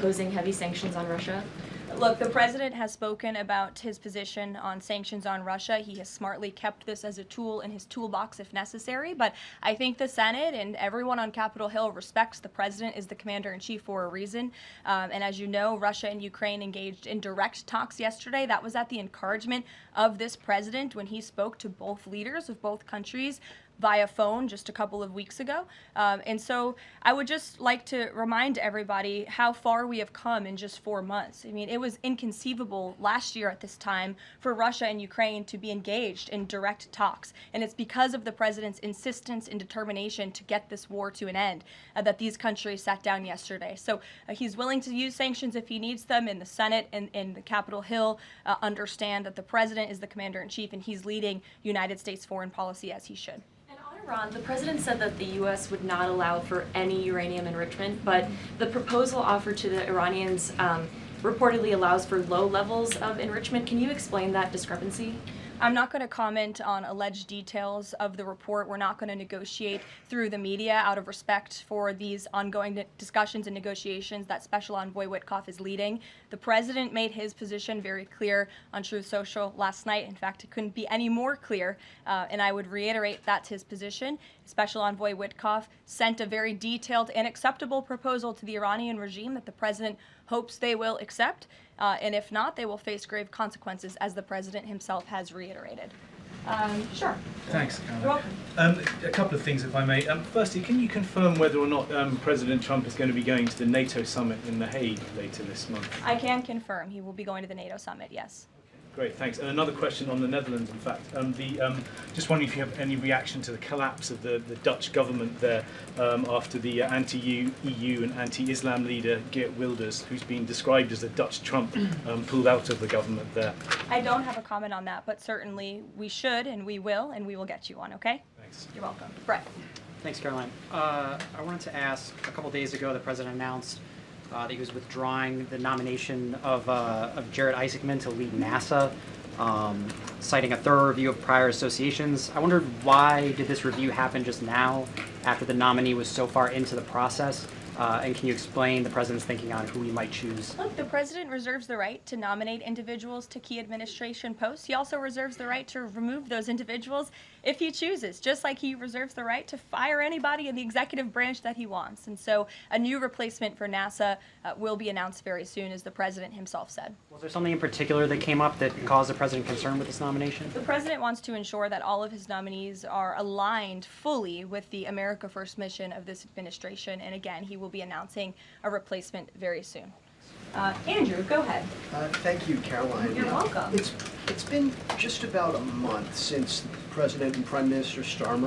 imposing heavy sanctions on Russia? Look, the president has spoken about his position on sanctions on Russia. He has smartly kept this as a tool in his toolbox if necessary. But I think the Senate and everyone on Capitol Hill respects the president is the commander-in-chief for a reason. And as you know, Russia and Ukraine engaged in direct talks yesterday. That was at the encouragement of this president when he spoke to both leaders of both countries via phone just a couple of weeks ago. And so I would just like to remind everybody how far we have come in just 4 months. I mean, it was inconceivable last year at this time for Russia and Ukraine to be engaged in direct talks. And it's because of the president's insistence and determination to get this war to an end that these countries sat down yesterday. So he's willing to use sanctions if he needs them, and the Senate and the Capitol Hill understand that the president is the commander-in-chief and he's leading United States foreign policy as he should. Iran, the president said that the U.S. would not allow for any uranium enrichment, but the proposal offered to the Iranians reportedly allows for low levels of enrichment. Can you explain that discrepancy? I'm not going to comment on alleged details of the report. We're not going to negotiate through the media out of respect for these ongoing discussions and negotiations that Special Envoy Witkoff is leading. The president made his position very clear on Truth Social last night. In fact, it couldn't be any more clear, and I would reiterate that's his position. Special Envoy Witkoff sent a very detailed and acceptable proposal to the Iranian regime that the president hopes they will accept. And if not, they will face grave consequences, as the president himself has reiterated. Sure. Thanks, Caroline. You're welcome. A couple of things, if I may. Firstly, can you confirm whether or not President Trump is going to be going to the NATO summit in The Hague later this month? I can confirm he will be going to the NATO summit, yes. Great, thanks. And another question on the Netherlands, in fact. Just wondering if you have any reaction to the collapse of the Dutch government there after the anti-EU and anti-Islam leader Geert Wilders, who's been described as a Dutch Trump, pulled out of the government there. I don't have a comment on that, but certainly we should and we will get you one, okay? Thanks. You're welcome. Brett. Thanks, Caroline. I wanted to ask, a couple days ago, the president announced that he was withdrawing the nomination of Jared Isaacman to lead NASA, citing a thorough review of prior associations. I wondered, why did this review happen just now, after the nominee was so far into the process? And can you explain the president's thinking on who he might choose? Look, the president reserves the right to nominate individuals to key administration posts. He also reserves the right to remove those individuals if he chooses, just like he reserves the right to fire anybody in the executive branch that he wants. And so a new replacement for NASA will be announced very soon, as the president himself said. Was there something in particular that came up that caused the president concern with this nomination? The president wants to ensure that all of his nominees are aligned fully with the America First mission of this administration. And again, he will be announcing a replacement very soon. Andrew, go ahead. Thank you, Caroline. You're welcome. It's been just about a month since President and Prime Minister Starmer